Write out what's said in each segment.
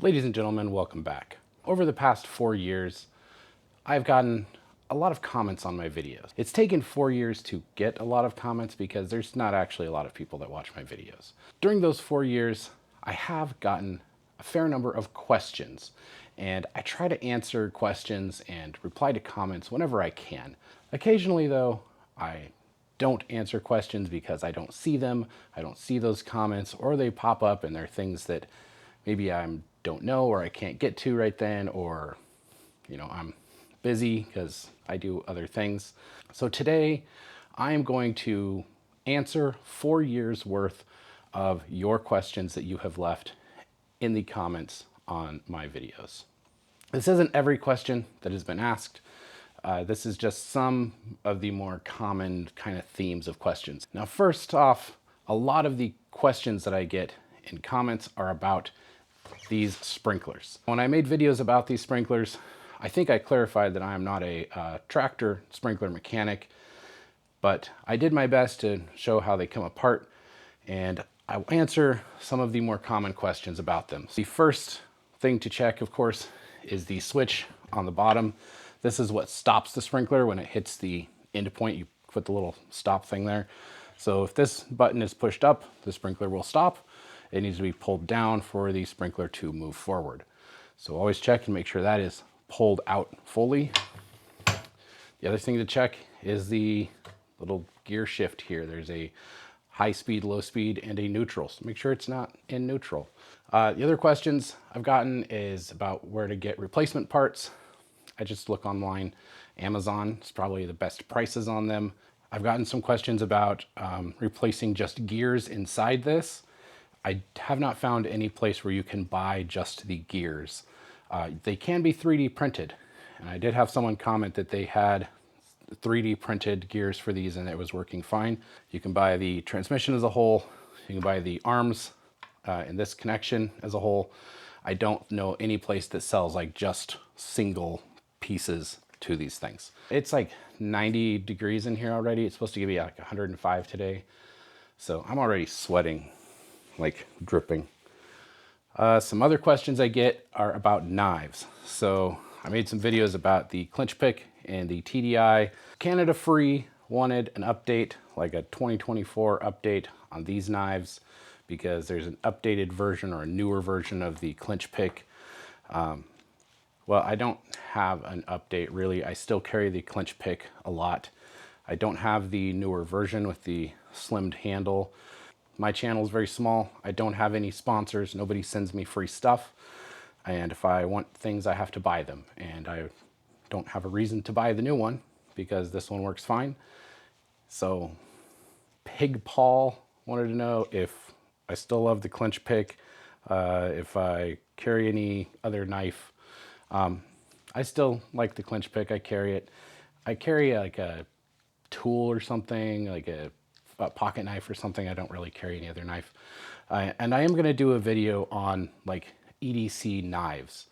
Ladies and gentlemen, welcome back. Over the past 4 years, I've gotten a lot of comments on my videos. It's taken 4 years to get a lot of comments because there's not actually a lot of people that watch my videos. During those 4 years, I have gotten a fair number of questions, and I try to answer questions and reply to comments whenever I can. Occasionally though, I don't answer questions because I don't see them, I don't see those comments, or they pop up and they're things that maybe I don't know or I can't get to right then, or I'm busy because I do other things. So today I am going to answer 4 years worth of your questions that you have left in the comments on my videos. This isn't every question that has been asked. This is just some of the more common kind of themes of questions. Now, first off, a lot of the questions that I get in comments are about these sprinklers. When I made videos about these sprinklers, I think I clarified that I am not a tractor sprinkler mechanic, but I did my best to show how they come apart, and I will answer some of the more common questions about them. The first thing to check, of course, is the switch on the bottom. This is what stops the sprinkler when it hits the end point. You put the little stop thing there. So if this button is pushed up, the sprinkler will stop. It needs to be pulled down for the sprinkler to move forward. So always check and make sure that is pulled out fully. The other thing to check is the little gear shift here. There's a high speed, low speed, and a neutral. So make sure it's not in neutral. The other questions I've gotten is about where to get replacement parts. I just look online. Amazon is probably the best prices on them. I've gotten some questions about replacing just gears inside this. I have not found any place where you can buy just the gears. They can be 3D printed. And I did have someone comment that they had 3D printed gears for these and it was working fine. You can buy the transmission as a whole. You can buy the arms and this connection as a whole. I don't know any place that sells like just single pieces to these things. It's like 90 degrees in here already. It's supposed to give you like 105 today. So I'm already sweating, like dripping. Some other questions I get are about knives. So I made some videos about the clinch pick and the TDI. Canada Free wanted an update, like a 2024 update on these knives, because there's an updated version or a newer version of the clinch pick. Well, I don't have an update really. I still carry the clinch pick a lot. I don't have the newer version with the slimmed handle. My channel is very small. I don't have any sponsors. Nobody sends me free stuff. And if I want things, I have to buy them. And I don't have a reason to buy the new one because this one works fine. So Pig Paul wanted to know if I still love the clinch pick, if I carry any other knife. I still like the clinch pick. I carry it. I carry like a tool or something, like a pocket knife or something. I don't really carry any other knife. And I am going to do a video on like EDC knives.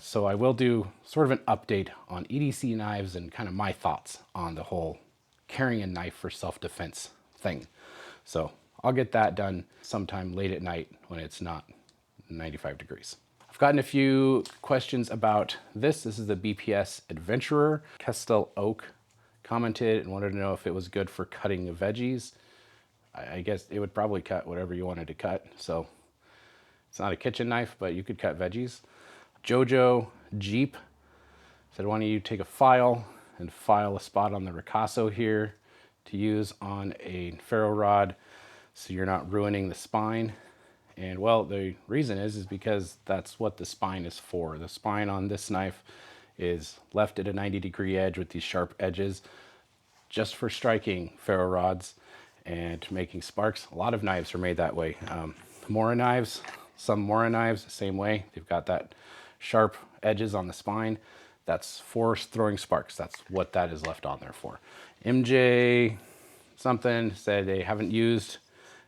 So I will do sort of an update on EDC knives and kind of my thoughts on the whole carrying a knife for self-defense thing. So I'll get that done sometime late at night when it's not 95 degrees. I've gotten a few questions about this. This is the BPS Adventurer. Kestel Oak commented and wanted to know if it was good for cutting the veggies. I guess it would probably cut whatever you wanted to cut. So it's not a kitchen knife, but you could cut veggies. Jojo Jeep said, why don't you take a file and file a spot on the ricasso here to use on a ferro rod so you're not ruining the spine. And well, the reason is because that's what the spine is for. The spine on this knife is left at a 90-degree edge with these sharp edges just for striking ferro rods and making sparks. A lot of knives are made that way. Mora knives, some Mora knives, the same way. They've got that sharp edges on the spine. That's for throwing sparks. That's what that is left on there for. MJ something said they haven't used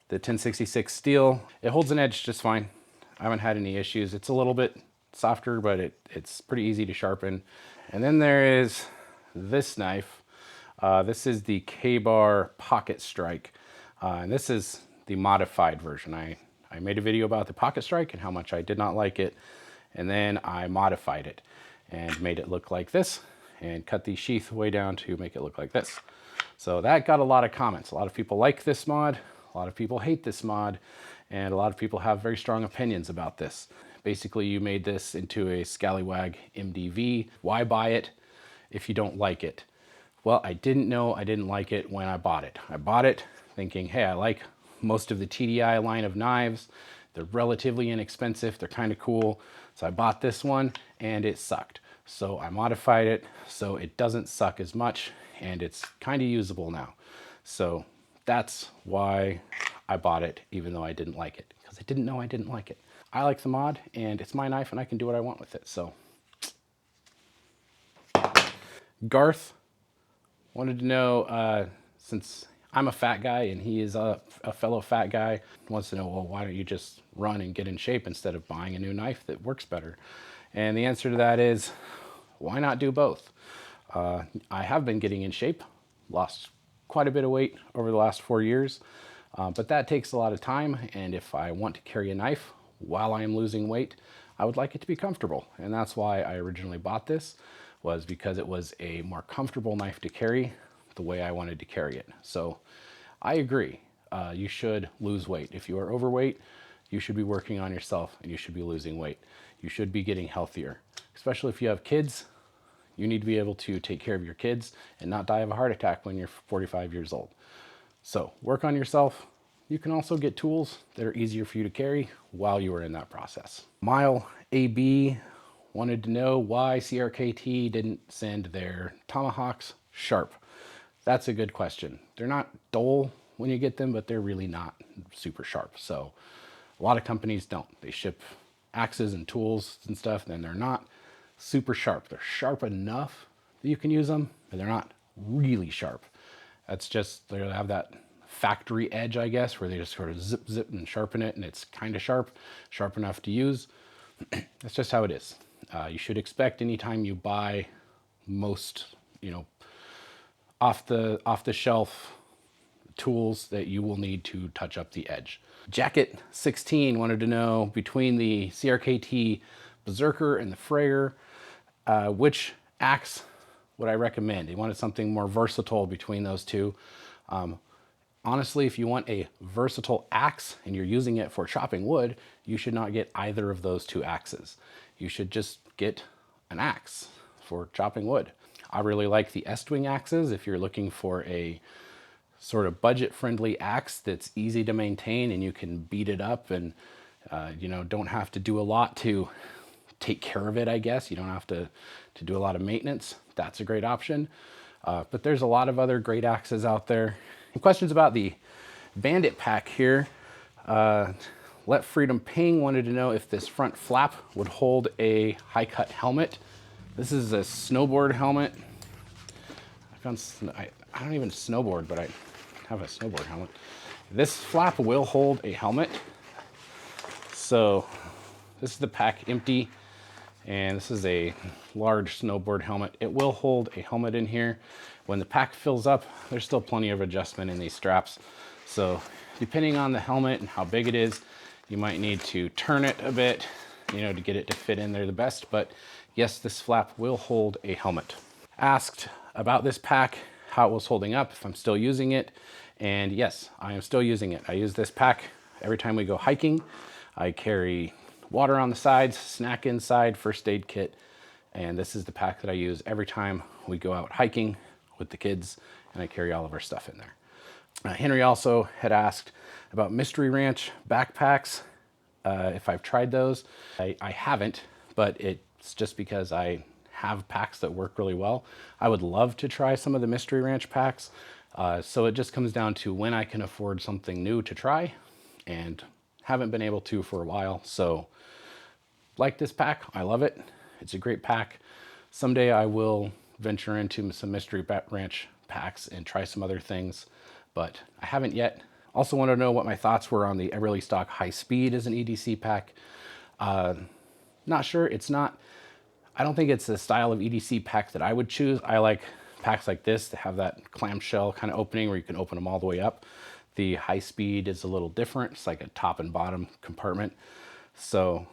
the 1066 steel. It holds an edge just fine. I haven't had any issues. It's a little bit softer, but it's pretty easy to sharpen. And then there is this knife. This is the K-Bar Pocket Strike. And this is the modified version. I I made a video about the pocket strike and how much I did not like it, and then I modified it and made it look like this and cut the sheath way down to make it look like this. So that got a lot of comments. A lot of people like this mod, a lot of people hate this mod, and a lot of people have very strong opinions about this. Basically, you made this into a scallywag MDV. Why buy it if you don't like it? Well, I didn't know I didn't like it when I bought it. I bought it thinking, hey, I like most of the TDI line of knives. They're relatively inexpensive. They're kind of cool. So I bought this one and it sucked. So I modified it so it doesn't suck as much and it's kind of usable now. So that's why I bought it, even though I didn't like it, because I didn't know I didn't like it. I like the mod and it's my knife and I can do what I want with it. So Garth wanted to know, since I'm a fat guy and he is a fellow fat guy, wants to know, well, why don't you just run and get in shape instead of buying a new knife that works better? And the answer to that is, why not do both? I have been getting in shape, lost quite a bit of weight over the last 4 years, but that takes a lot of time. And if I want to carry a knife while I am losing weight, I would like it to be comfortable. And that's why I originally bought this, was because it was a more comfortable knife to carry the way I wanted to carry it. So I agree, you should lose weight. If you are overweight, you should be working on yourself and you should be losing weight. You should be getting healthier, especially if you have kids. You need to be able to take care of your kids and not die of a heart attack when you're 45 years old. So work on yourself. You can also get tools that are easier for you to carry while you are in that process. Mile AB wanted to know why CRKT didn't send their tomahawks sharp. That's a good question. They're not dull when you get them, but they're really not super sharp. So a lot of companies don't. They ship axes and tools and stuff, and they're not super sharp. They're sharp enough that you can use them, but they're not really sharp. That's just, they have that factory edge, I guess, where they just sort of zip, zip and sharpen it, and it's kind of sharp enough to use. That's just how it is. You should expect anytime you buy most, off the shelf tools that you will need to touch up the edge. Jacket 16 wanted to know, between the CRKT Berserker and the Freyer, which axe would I recommend? He wanted something more versatile between those two. Honestly, if you want a versatile axe and you're using it for chopping wood, you should not get either of those two axes. You should just get an axe for chopping wood. I really like the Estwing axes if you're looking for a sort of budget-friendly axe that's easy to maintain and you can beat it up and don't have to do a lot to take care of it, I guess. You don't have to do a lot of maintenance. That's a great option. But there's a lot of other great axes out there. And questions about the Bandit pack here. Let Freedom Ping wanted to know if this front flap would hold a high-cut helmet. This is a snowboard helmet. I don't even snowboard, but I have a snowboard helmet. This flap will hold a helmet. So this is the pack empty, and this is a large snowboard helmet. It will hold a helmet in here. When the pack fills up, there's still plenty of adjustment in these straps. So depending on the helmet and how big it is, you might need to turn it a bit, to get it to fit in there the best. But yes, this flap will hold a helmet. Asked about this pack, how it was holding up, if I'm still using it. And yes, I am still using it. I use this pack every time we go hiking. I carry water on the sides, snack inside, first aid kit. And this is the pack that I use every time we go out hiking with the kids, and I carry all of our stuff in there. Henry also had asked about Mystery Ranch backpacks, if I've tried those. I haven't, but it's just because I have packs that work really well. I would love to try some of the Mystery Ranch packs. So it just comes down to when I can afford something new to try, and haven't been able to for a while. So like this pack, I love it. It's a great pack. Someday I will venture into some Mystery Ranch packs and try some other things, but I haven't yet. Also want to know what my thoughts were on the Everly Stock High Speed as an EDC pack. Not sure. I don't think it's the style of EDC pack that I would choose. I like packs like this that have that clamshell kind of opening where you can open them all the way up. The high speed is a little different. It's like a top and bottom compartment. So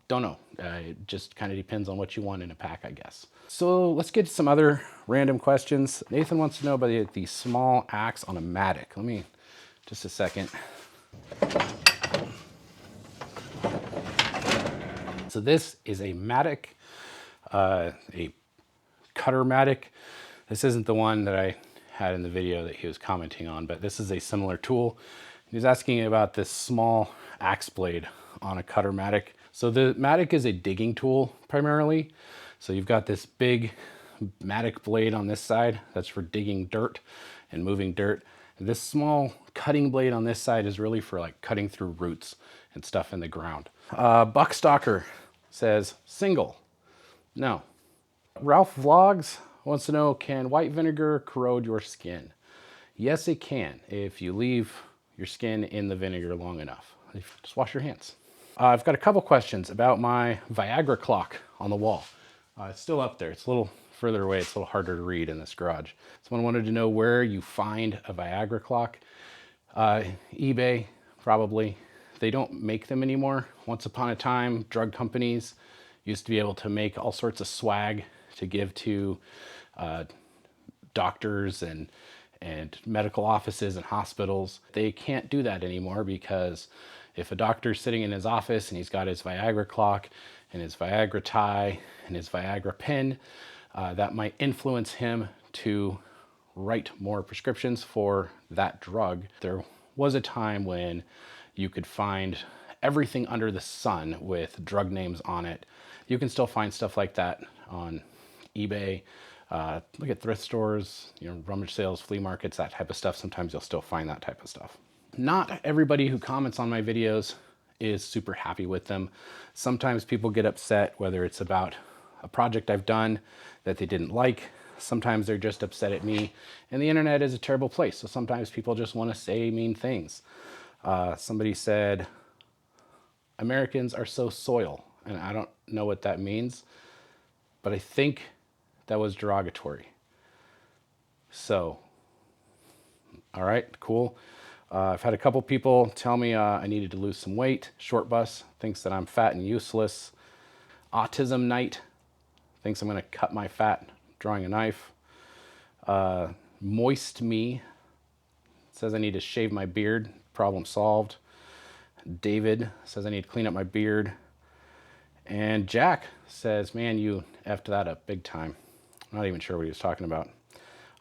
don't know. It just kind of depends on what you want in a pack, I guess. So let's get to some other random questions. Nathan wants to know about the small axe on a mattock. Let me, just a second. So this is a mattock, a cutter mattock. This isn't the one that I had in the video that he was commenting on, but this is a similar tool. He was asking about this small axe blade on a cutter mattock. So the mattock is a digging tool primarily. So you've got this big mattock blade on this side that's for digging dirt and moving dirt. And this small cutting blade on this side is really for like cutting through roots and stuff in the ground. Buck Stalker says single. No. Ralph Vlogs wants to know, can white vinegar corrode your skin? Yes, it can if you leave your skin in the vinegar long enough. Just wash your hands. I've got a couple questions about my Viagra clock on the wall. It's still up there. It's a little further away. It's a little harder to read in this garage. Someone wanted to know where you find a Viagra clock. eBay, probably. They don't make them anymore. Once upon a time, drug companies used to be able to make all sorts of swag to give to doctors and medical offices and hospitals. They can't do that anymore because if a doctor's sitting in his office and he's got his Viagra clock and his Viagra tie and his Viagra pen, that might influence him to write more prescriptions for that drug. There was a time when you could find everything under the sun with drug names on it. You can still find stuff like that on eBay. Look at thrift stores, rummage sales, flea markets, that type of stuff. Sometimes you'll still find that type of stuff. Not everybody who comments on my videos is super happy with them. Sometimes people get upset, whether it's about a project I've done that they didn't like. Sometimes they're just upset at me. And the internet is a terrible place. So sometimes people just want to say mean things. Somebody said, Americans are so soil. And I don't know what that means, but I think that was derogatory. So, all right, cool. I've had a couple people tell me I needed to lose some weight. Short Bus thinks that I'm fat and useless. Autism Night thinks I'm going to cut my fat drawing a knife. Moist Me says I need to shave my beard. Problem solved. David says I need to clean up my beard. And Jack says, man, you effed that up big time. I'm not even sure what he was talking about.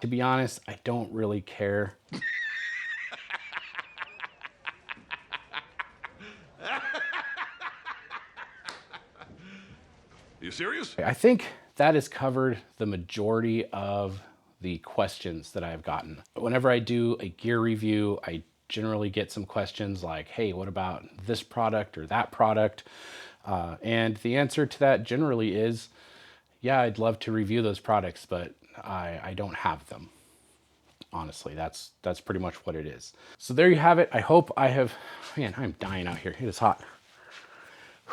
To be honest, I don't really care. You serious? I think that has covered the majority of the questions that I've gotten. Whenever I do a gear review, I generally get some questions like, hey, what about this product or that product? And the answer to that generally is, yeah, I'd love to review those products, but I don't have them. Honestly, that's pretty much what it is. So there you have it. I hope I have, man, I'm dying out here. It is hot.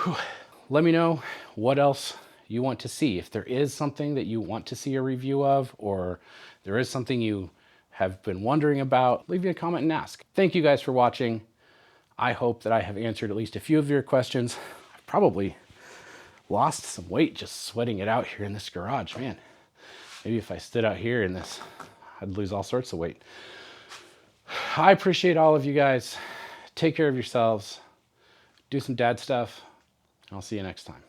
Whew. Let me know what else you want to see. If there is something that you want to see a review of, or there is something you have been wondering about, leave me a comment and ask. Thank you guys for watching. I hope that I have answered at least a few of your questions. I've probably lost some weight just sweating it out here in this garage, man. Maybe if I stood out here in this, I'd lose all sorts of weight. I appreciate all of you guys. Take care of yourselves. Do some dad stuff. I'll see you next time.